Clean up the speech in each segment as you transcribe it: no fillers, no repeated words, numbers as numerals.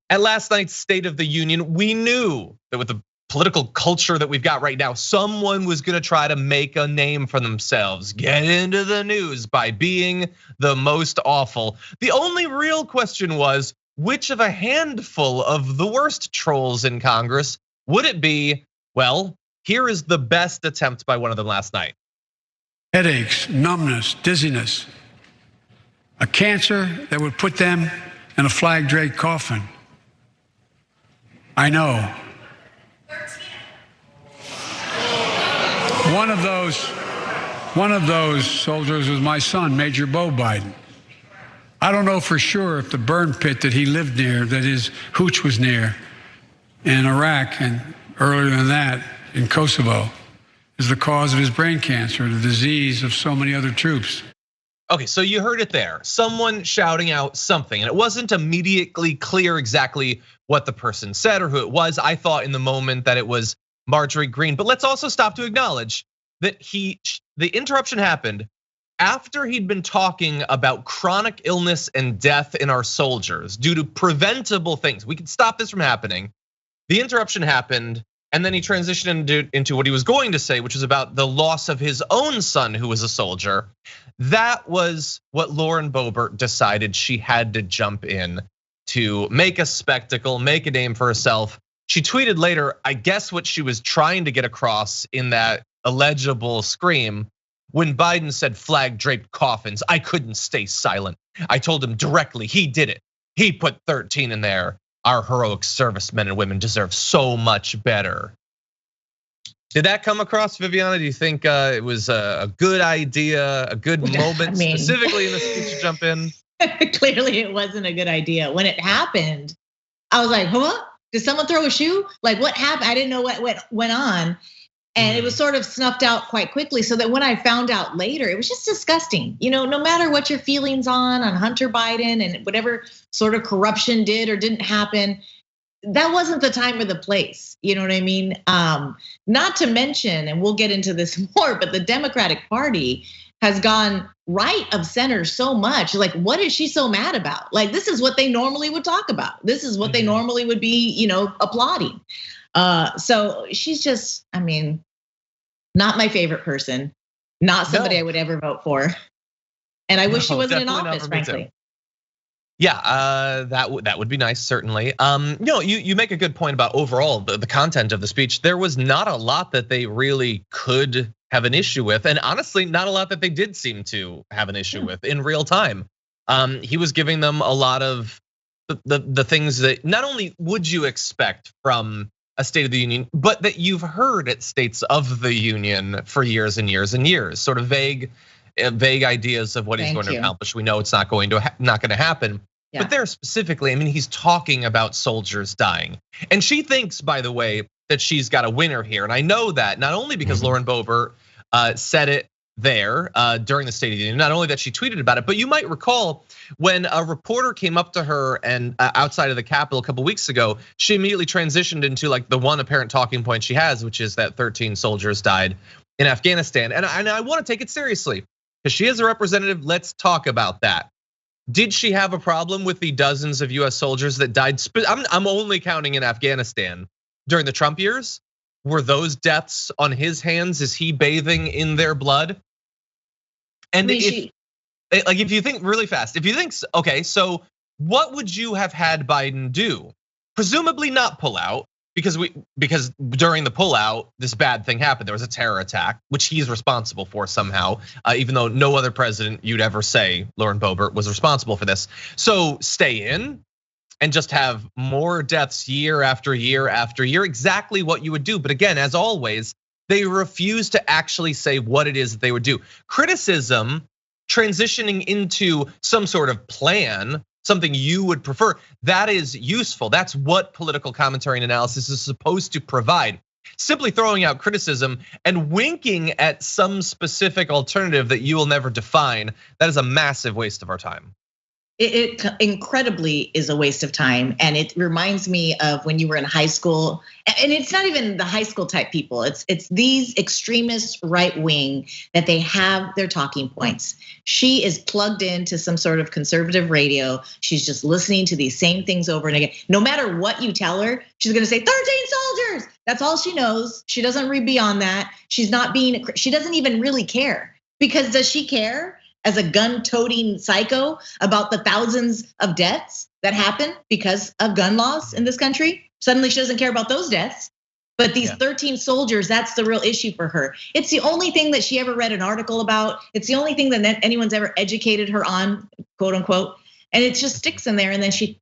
At last night's State of the Union, we knew that with the political culture that we've got right now, someone was gonna try to make a name for themselves, get into the news by being the most awful. The only real question was, which of a handful of the worst trolls in Congress would it be? Well, here is the best attempt by one of them last night. Headaches, numbness, dizziness, a cancer that would put them in a flag draped coffin. I know. One of those soldiers was my son, Major Beau Biden. I don't know for sure if the burn pit that he lived near, that his hooch was near in Iraq and earlier than that in Kosovo, is the cause of his brain cancer, the disease of so many other troops. Okay, so you heard it there. Someone shouting out something, and it wasn't immediately clear exactly what the person said or who it was. I thought in the moment that it was Marjorie Greene, but let's also stop to acknowledge that the interruption happened after he'd been talking about chronic illness and death in our soldiers due to preventable things. We could stop this from happening. The interruption happened, and then he transitioned into what he was going to say, which was about the loss of his own son who was a soldier. That was what Lauren Boebert decided she had to jump in to make a spectacle, make a name for herself. She tweeted later, I guess what she was trying to get across in that illegible scream, when Biden said flag draped coffins, I couldn't stay silent. I told him directly, he did it. He put 13 in there. Our heroic servicemen and women deserve so much better. Did that come across, Viviana? Do you think it was a good idea, a good moment, specifically in the speech to jump in? Clearly it wasn't a good idea. When it happened, I was like, huh? Did someone throw a shoe? Like what happened? I didn't know what went on. And it was sort of snuffed out quite quickly, so that when I found out later, it was just disgusting. No matter what your feelings on Hunter Biden and whatever sort of corruption did or didn't happen, that wasn't the time or the place. You know what I mean? Not to mention, and we'll get into this more, but the Democratic Party has gone right of center so much. Like, what is she so mad about? Like, this is what they normally would talk about. This is what they normally would be, applauding. So she's just, not my favorite person, not somebody I would ever vote for. And I wish she wasn't in office, frankly. Yeah, that would be nice, certainly. You make a good point about overall the content of the speech. There was not a lot that they really could have an issue with, and honestly, not a lot that they did seem to have an issue with in real time. He was giving them a lot of the things that not only would you expect from a State of the Union, but that you've heard at States of the Union for years and years and years. Sort of vague ideas of what he's going to accomplish. We know it's not going to happen. Yeah. But there specifically, he's talking about soldiers dying, and she thinks, by the way, that she's got a winner here. And I know that not only because Lauren Boebert said it there during the State of the Union, not only that she tweeted about it, but you might recall when a reporter came up to her and outside of the Capitol a couple weeks ago, she immediately transitioned into like the one apparent talking point she has, which is that 13 soldiers died in Afghanistan. And I want to take it seriously because she is a representative. Let's talk about that. Did she have a problem with the dozens of US soldiers that died? I'm only counting in Afghanistan during the Trump years. Were those deaths on his hands? Is he bathing in their blood? And if you think really fast, if you think, okay, so what would you have had Biden do? Presumably not pull out, because during the pullout, this bad thing happened. There was a terror attack, which he's responsible for somehow, even though no other president you'd ever say, Lauren Boebert, was responsible for this. So stay in and just have more deaths year after year after year, exactly what you would do. But again, as always, they refuse to actually say what it is that they would do. Criticism transitioning into some sort of plan, something you would prefer, that is useful. That's what political commentary and analysis is supposed to provide. Simply throwing out criticism and winking at some specific alternative that you will never define, that is a massive waste of our time. It incredibly is a waste of time. And it reminds me of when you were in high school, and it's not even the high school type people. It's these extremist right wing that they have their talking points. She is plugged into some sort of conservative radio. She's just listening to these same things over and again. No matter what you tell her, she's gonna say 13 soldiers. That's all she knows. She doesn't read beyond that. She doesn't even really care. Because does she care? As a gun-toting psycho about the thousands of deaths that happen because of gun laws in this country? Suddenly she doesn't care about those deaths. But these 13 soldiers, that's the real issue for her. It's the only thing that she ever read an article about. It's the only thing that anyone's ever educated her on, quote unquote. And it just sticks in there. And then she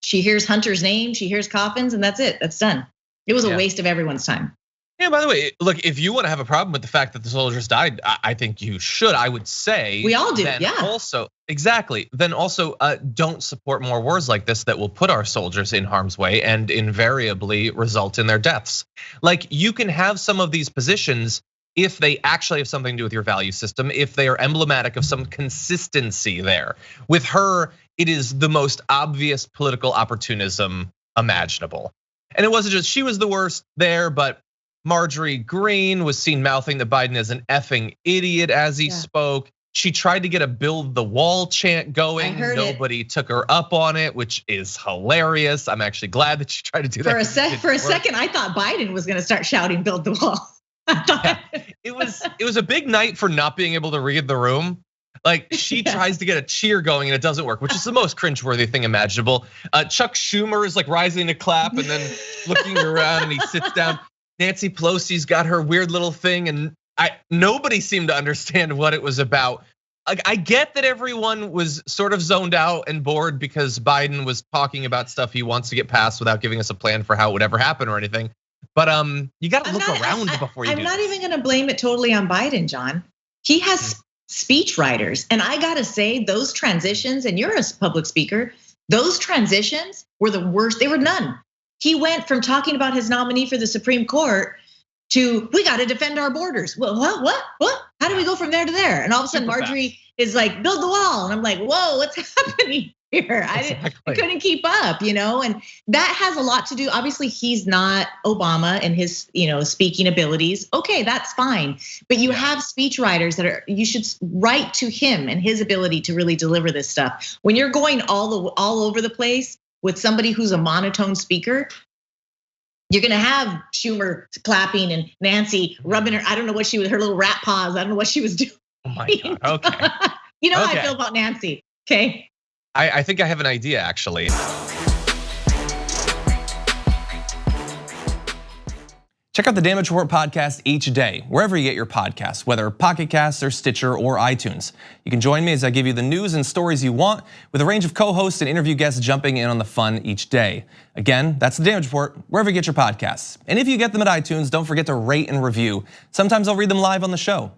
hears Hunter's name, she hears coffins, and that's it, that's done. It was a waste of everyone's time. Yeah, by the way, look, if you want to have a problem with the fact that the soldiers died, I think you should. I would say we all do. Also, exactly. Then also, don't support more wars like this that will put our soldiers in harm's way and invariably result in their deaths. Like, you can have some of these positions if they actually have something to do with your value system, if they are emblematic of some consistency there. With her, it is the most obvious political opportunism imaginable. And it wasn't just she was the worst there, but Marjorie Greene was seen mouthing that Biden is an effing idiot as he spoke. She tried to get a build the wall chant going. Nobody took her up on it, which is hilarious. I'm actually glad that she tried to do that. For a second, I thought Biden was gonna start shouting build the wall. It was a big night for not being able to read the room. Like, she tries to get a cheer going and it doesn't work, which is the most cringeworthy thing imaginable. Chuck Schumer is like rising to clap and then looking around and he sits down. Nancy Pelosi's got her weird little thing, and nobody seemed to understand what it was about. I get that everyone was sort of zoned out and bored because Biden was talking about stuff he wants to get passed without giving us a plan for how it would ever happen or anything. But you got to look around before you do. I'm not even going to blame it totally on Biden, John. He has speech writers, and I got to say those transitions. And you're a public speaker. Those transitions were the worst. They were none. He went from talking about his nominee for the Supreme Court to we got to defend our borders. Well, what? How do we go from there to there? And all of a sudden, Marjorie is like, build the wall, and I'm like, whoa, what's happening here? I couldn't keep up, and that has a lot to do. Obviously, he's not Obama in his, speaking abilities. Okay, that's fine, but you have speech writers you should write to him and his ability to really deliver this stuff. When you're going all over the place with somebody who's a monotone speaker, you're gonna have Schumer clapping and Nancy rubbing her. I don't know what her little rat paws. I don't know what she was doing. Oh my God, okay. How I feel about Nancy, okay? I think I have an idea, actually. Check out the Damage Report podcast each day, wherever you get your podcasts, whether Pocket Casts or Stitcher or iTunes. You can join me as I give you the news and stories you want, with a range of co-hosts and interview guests jumping in on the fun each day. Again, that's the Damage Report, wherever you get your podcasts. And if you get them at iTunes, don't forget to rate and review. Sometimes I'll read them live on the show.